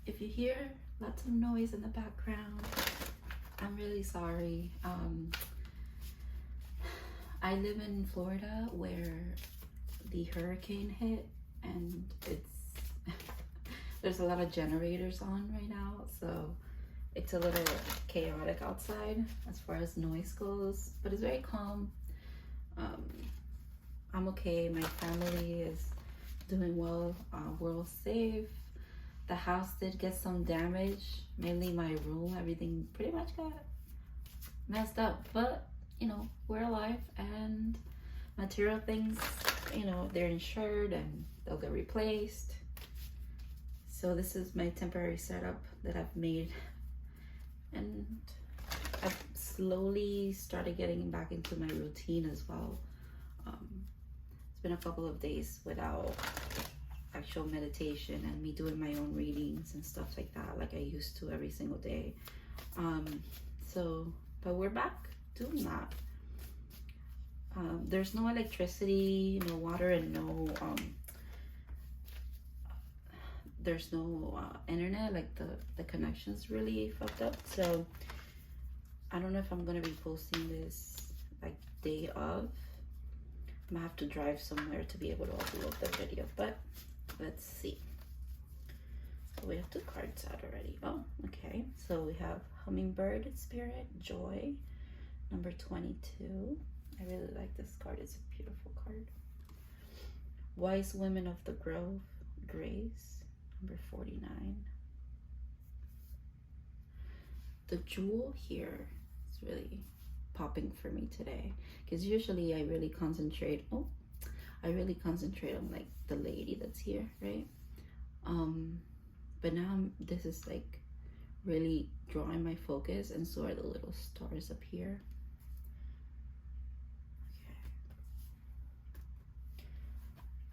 if you hear lots of noise in the background, I'm really sorry. I live in Florida where the hurricane hit, and it's there's a lot of generators on right now, so it's a little chaotic outside as far as noise goes, but it's very calm. I'm okay. My family is doing well. We're all safe. The house did get some damage, mainly my room. Everything pretty much got messed up, but you know, we're alive, and material things, you know, they're insured and they'll get replaced. So this is my temporary setup that I've made, and I've slowly started getting back into my routine as well. It's been a couple of days without actual meditation and me doing my own readings and stuff like that, like I used to every single day. But we're back doing that. There's no electricity, no water, and there's no internet. Like the connection's really fucked up. So I don't know if I'm gonna be posting this like day of. I'm gonna have to drive somewhere to be able to upload the video, but let's see. So we have 2 cards out already. Oh, okay. So we have Hummingbird Spirit, Joy, number 22. I really like this card. It's a beautiful card. Wise Women of the Grove, Grace, number 49. The Jewel here is really popping for me today, because usually I really concentrate on like the lady that's here, right? But now this is like really drawing my focus, and so are the little stars up here.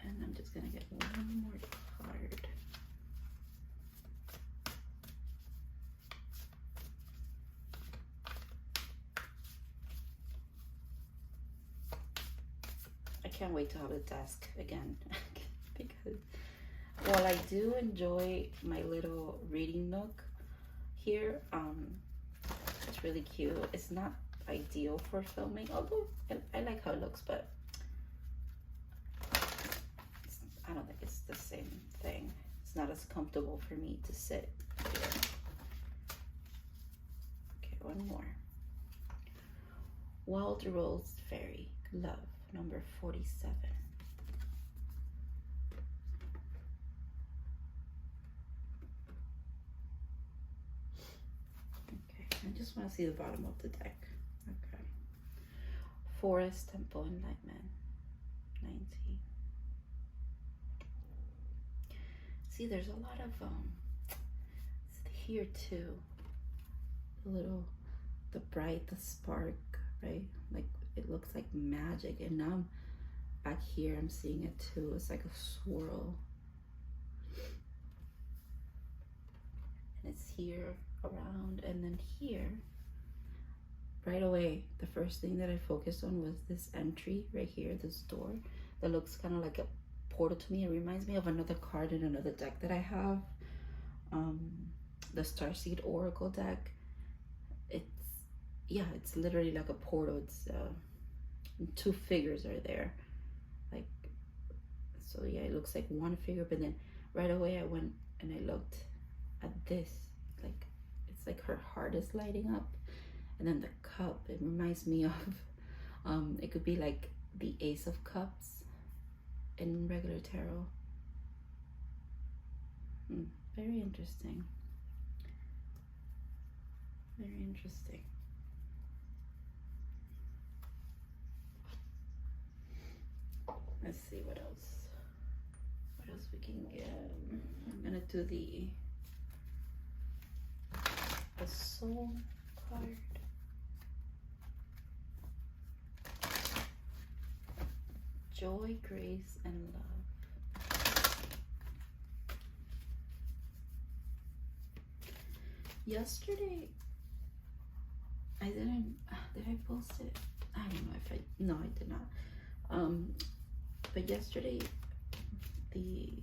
Okay, and I'm just gonna get one more card. I can't wait to have a desk again because while I do enjoy my little reading nook here, it's really cute. It's not ideal for filming, although I like how it looks, but I don't think it's the same thing. It's not as comfortable for me to sit here. Okay, one more. Wild Rose Fairy, Love, number 47. Okay, I just want to see the bottom of the deck. Okay. Forest, Temple, Enlightenment, 19. See, there's a lot of here too. The bright, the spark, right? Like it looks like magic, and now back here I'm seeing it too. It's like a swirl, and it's here around, and then here right away the first thing that I focused on was this entry right here, this door that looks kind of like a portal to me. It reminds me of another card in another deck that I have, the Starseed Oracle deck. It's literally like a portal. It's 2 figures are there, like, so yeah, it looks like one figure, but then right away I went and I looked at this, like it's like her heart is lighting up, and then the cup, it reminds me of it could be like the Ace of Cups in regular tarot. Very interesting. Very interesting. Let's see what else we can get. I'm gonna do the soul card. Joy, grace, and love. Yesterday, did I post it? I don't know no, I did not. But yesterday, the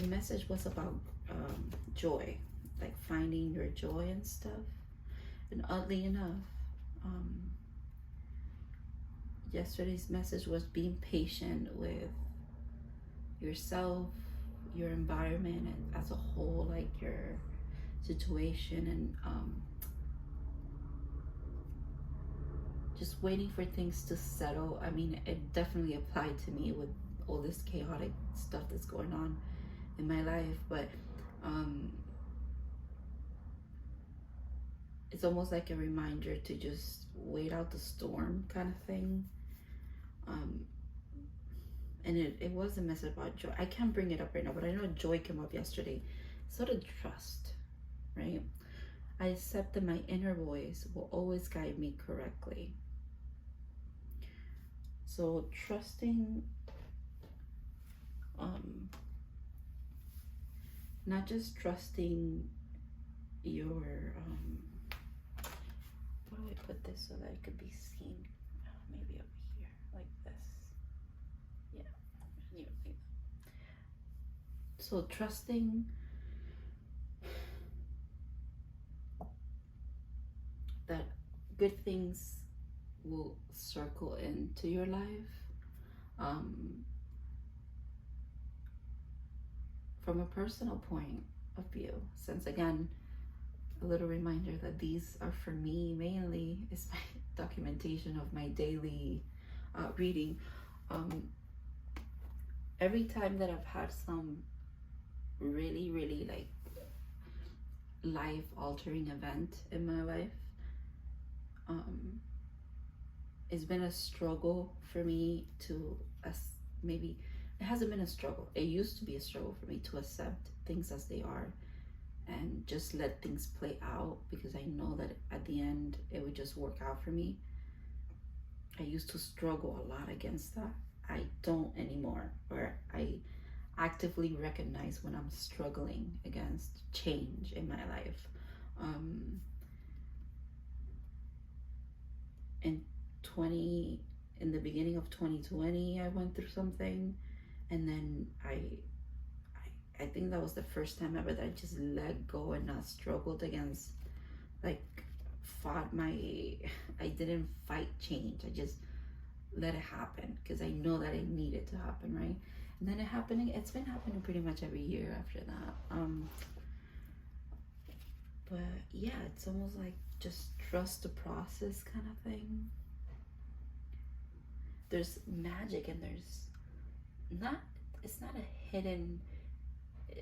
message was about joy, like finding your joy and stuff. And oddly enough, yesterday's message was being patient with yourself, your environment, and as a whole, like your situation, and just waiting for things to settle. I mean, it definitely applied to me with all this chaotic stuff that's going on in my life, but it's almost like a reminder to just wait out the storm kind of thing. And it was a message about joy. I can't bring it up right now, but I know joy came up yesterday. Sort of trust, right? I accept that my inner voice will always guide me correctly. So trusting, not just trusting your, how do I put this so that it could be seen? Maybe over here, like this. Yeah. So trusting that good things will circle into your life. From a personal point of view, since again, a little reminder that these are for me mainly, is my documentation of my daily reading. Every time that I've had some really like life altering event in my life, it's been a struggle for me to, maybe it hasn't been a struggle. It used to be a struggle for me to accept things as they are and just let things play out, because I know that at the end it would just work out for me. I used to struggle a lot against that. I don't anymore, or I actively recognize when I'm struggling against change in my life. In the beginning of 2020, I went through something, and then I think that was the first time ever that I just let go and not struggled against, like, I didn't fight change. I just let it happen because I know that it needed to happen, right? And then it's been happening pretty much every year after that. But yeah, it's almost like just trust the process kind of thing. There's magic, and it's not a hidden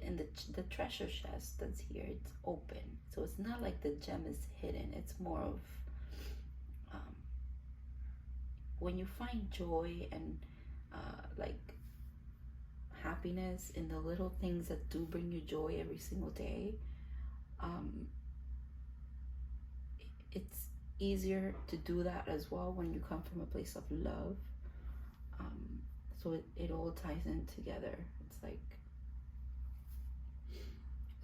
in the treasure chest that's here. It's open, so it's not like the gem is hidden. It's more of when you find joy and like happiness in the little things that do bring you joy every single day. It's easier to do that as well when you come from a place of love. So it all ties in together. It's like,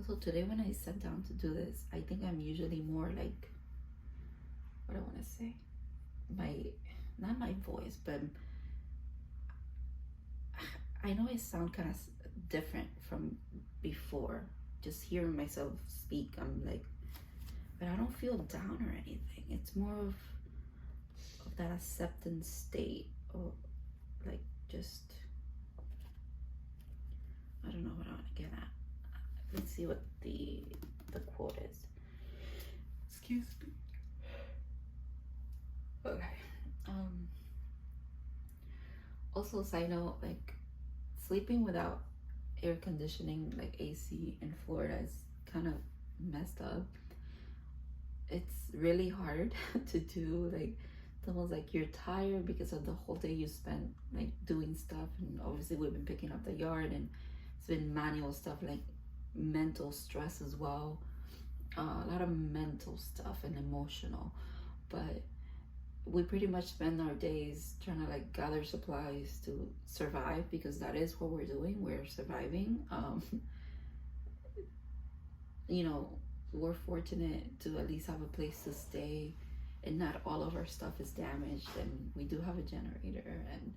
so today when I sat down to do this, I think I'm usually more like, what I want to say, not my voice, but I know I sound kind of different from before. Just hearing myself speak, I'm like, but I don't feel down or anything. It's more of that acceptance state, or like, just, I don't know what I want to get at. Let's see what the quote is. Excuse me. Okay. Also, side note, like, sleeping without air conditioning, like AC in Florida, is kind of messed up. It's really hard to do. Like, it's almost like you're tired because of the whole day you spent like doing stuff, and obviously we've been picking up the yard, and it's been manual stuff, like mental stress as well, a lot of mental stuff and emotional. But we pretty much spend our days trying to like gather supplies to survive, because that is what we're doing. We're surviving. You know, we're fortunate to at least have a place to stay, and not all of our stuff is damaged, and we do have a generator, and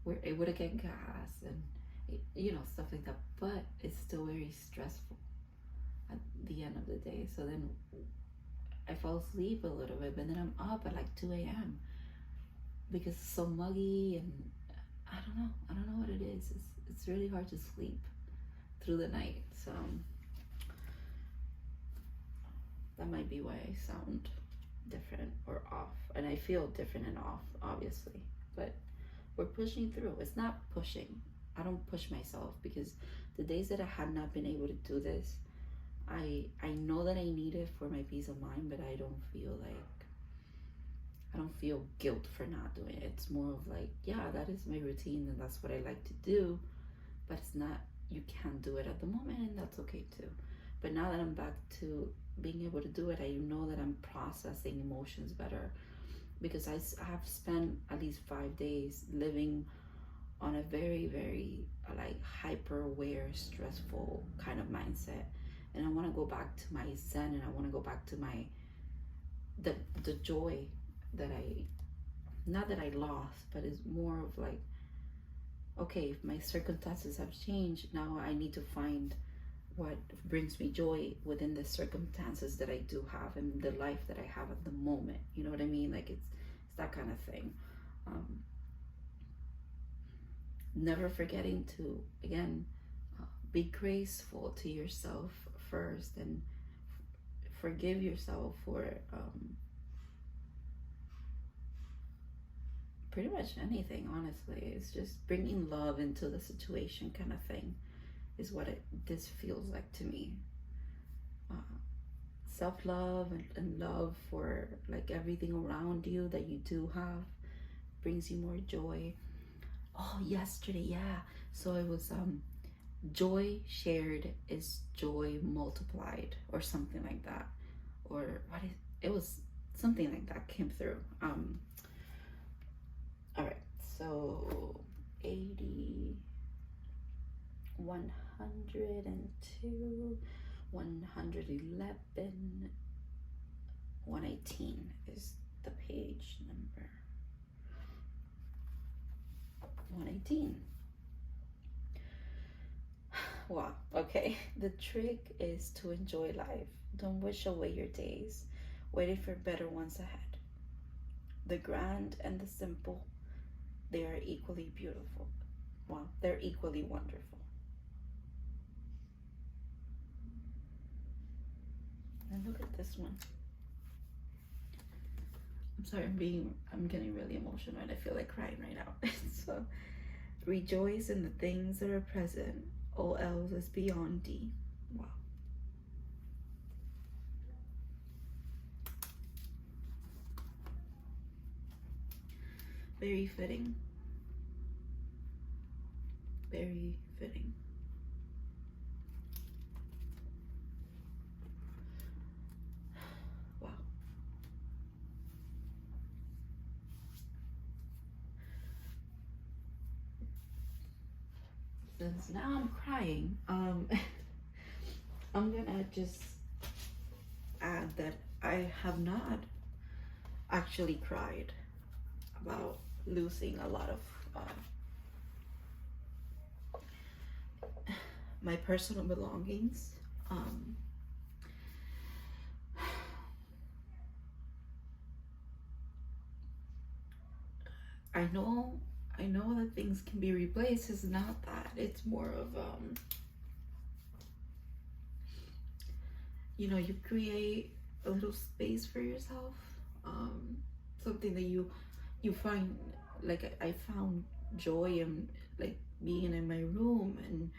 we're able to get gas, and you know, stuff like that. But it's still very stressful at the end of the day. So then I fall asleep a little bit, but then I'm up at like 2 a.m. because it's so muggy, and I don't know. I don't know what it is. It's really hard to sleep through the night. So that might be why I sound different or off. And I feel different and off, obviously. But we're pushing through. It's not pushing. I don't push myself, because the days that I had not been able to do this, I know that I need it for my peace of mind, but I don't feel guilt for not doing it. It's more of like, yeah, that is my routine and that's what I like to do, but it's not, you can't do it at the moment, and that's okay too. But now that I'm back to being able to do it, I know that I'm processing emotions better, because I have spent at least 5 days living on a very, very like hyper aware, stressful kind of mindset. And I want to go back to my zen, and I want to go back to my the joy that I, not that I lost, but it's more of like, okay, if my circumstances have changed, now I need to find what brings me joy within the circumstances that I do have and the life that I have at the moment. You know what I mean? Like it's that kind of thing. Never forgetting to, again, be graceful to yourself first, and forgive yourself for pretty much anything, honestly. It's just bringing love into the situation kind of thing is what this feels like to me. Self-love and love for like everything around you that you do have brings you more joy. Oh, yesterday, yeah. So it was joy shared is joy multiplied, or something like that. Or what is it, was something like that came through. All right, so 80, 102, 111, 118 is the page number. 118. Wow, okay. The trick is to enjoy life. Don't wish away your days, waiting for better ones ahead. The grand and the simple, they are equally beautiful. Wow, they're equally wonderful. And look at this one. I'm sorry, I'm getting really emotional, and I feel like crying right now. So, rejoice in the things that are present. All else is beyond thee. Wow. Very fitting. Very fitting. Wow. Since now I'm crying, I'm gonna just add that I have not actually cried about losing a lot of my personal belongings. I know that things can be replaced. It's not that. It's more of you know, you create a little space for yourself, something that you find, like I found joy in like being in my room, and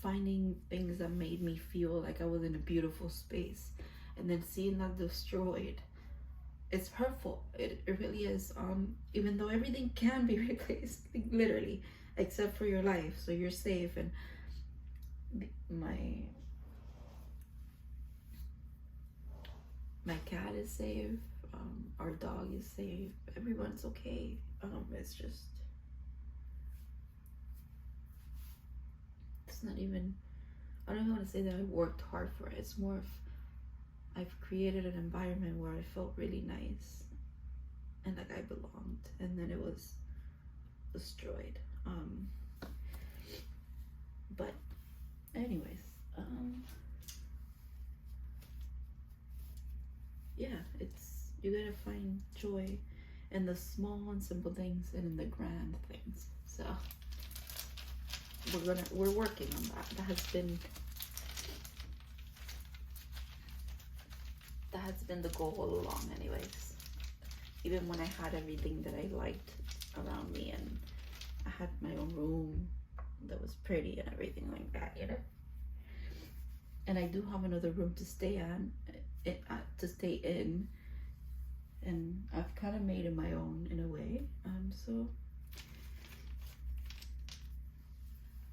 finding things that made me feel like I was in a beautiful space, and then seeing that destroyed. It's hurtful. It really is. Even though everything can be replaced, like, literally, except for your life, so you're safe. And my cat is safe. Our dog is safe. Everyone's okay. It's just, it's not even, I don't even want to say that I worked hard for it. It's more of, I've created an environment where I felt really nice. and like I belonged, and then it was destroyed. But anyways, yeah, it's, you gotta find joy in the small and simple things and in the grand things. So we're working on that. That has been the goal all along anyways. Even when I had everything that I liked around me, and I had my own room that was pretty and everything like that, you know. And I do have another room to stay in, and I've kind of made it my own in a way. So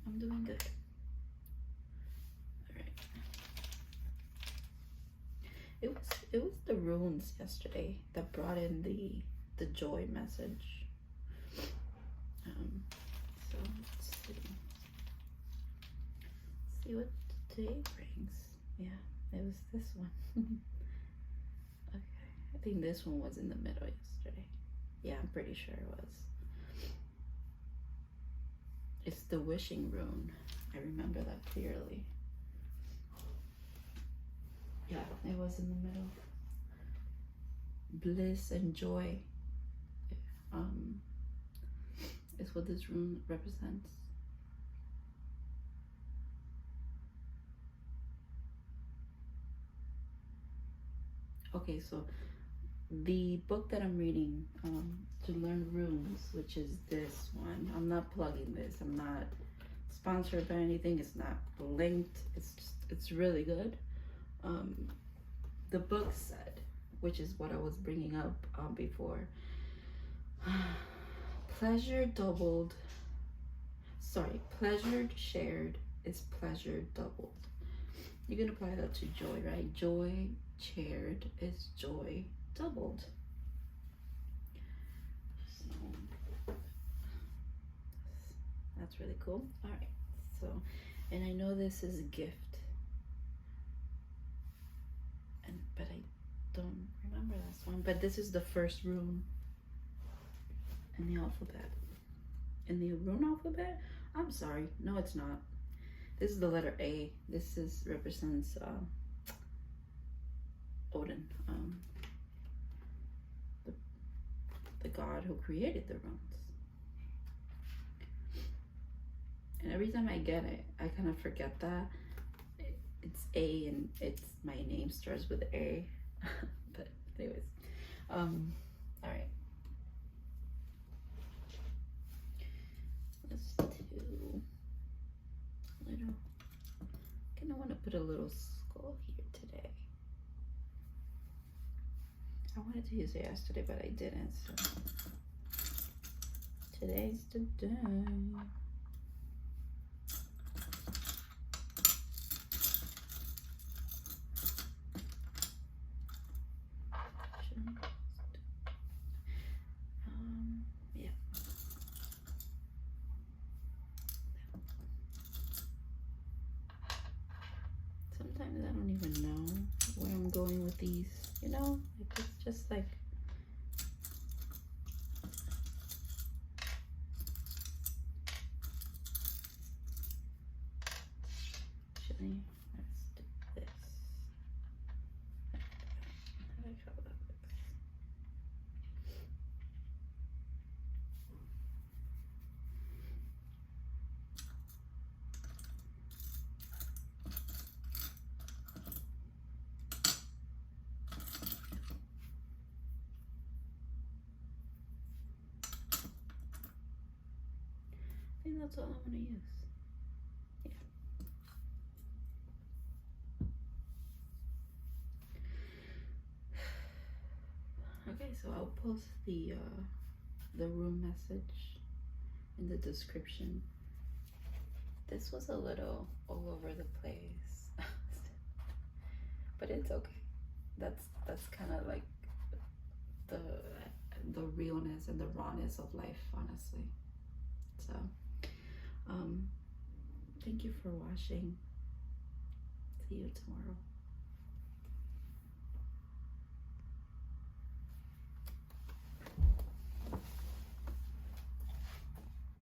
I'm doing good. All right. It was the runes yesterday that brought in the joy message. So let's see what today brings. Yeah, it was this one. Okay, I think this one was in the middle yesterday. Yeah, I'm pretty sure it was. It's the wishing rune. I remember that clearly. Yeah, it was in the middle. Bliss and joy is what this rune represents. Okay, so the book that I'm reading to learn runes, which is this one. I'm not plugging this. I'm not sponsored by anything. It's not linked. It's really good. The book said, which is what I was bringing up before. Pleasure shared is pleasure doubled. You can apply that to joy, right? Joy shared is joy doubled. So that's really cool. All right. So, and I know this is a gift, but I don't remember this one. But this is the first rune in the alphabet. In the rune alphabet? I'm sorry. No, it's not. This is the letter A. This represents Odin, the god who created the runes. And every time I get it, I kind of forget that it's A, and my name starts with A. But anyways, all right. Let's do a little. I kind of want to put a little skull here today. I wanted to use it yesterday, but I didn't. So today's the day. Yeah. Sometimes I don't even know where I'm going with these, you know? Like, it's just like, actually, let's do this. How do I feel about this? I think that's all I'm gonna use. Yeah. Okay, so I'll post the room message in the description. This was a little all over the place, but it's okay. That's kind of like the realness and the rawness of life, honestly. So thank you for watching. See you tomorrow.